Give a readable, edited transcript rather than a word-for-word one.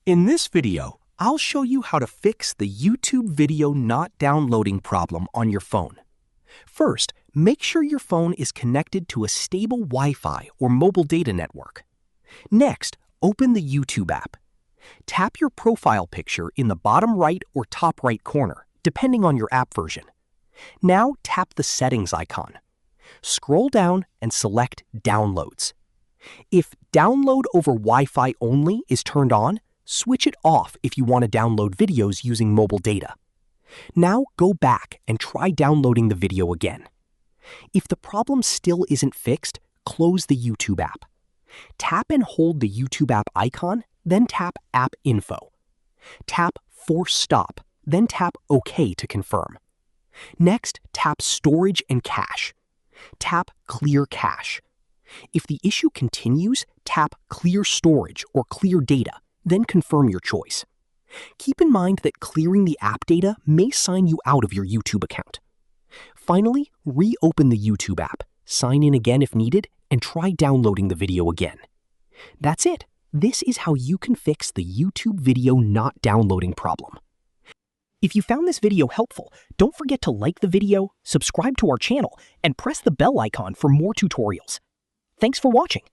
In this video, I'll show you how to fix the YouTube video not downloading problem on your phone. First, make sure your phone is connected to a stable Wi-Fi or mobile data network. Next, open the YouTube app. Tap your profile picture in the bottom right or top right corner, depending on your app version. Now tap the settings icon. Scroll down and select Downloads. If Download over Wi-Fi only is turned on, switch it off if you want to download videos using mobile data. Now go back and try downloading the video again. If the problem still isn't fixed, close the YouTube app. Tap and hold the YouTube app icon, then tap App Info. Tap Force Stop, then tap OK to confirm. Next, tap Storage and Cache. Tap Clear Cache. If the issue continues, tap Clear Storage or Clear Data, then confirm your choice. Keep in mind that clearing the app data may sign you out of your YouTube account. Finally, reopen the YouTube app, sign in again if needed, and try downloading the video again. That's it. This is how you can fix the YouTube video not downloading problem. If you found this video helpful, don't forget to like the video, subscribe to our channel, and press the bell icon for more tutorials. Thanks for watching.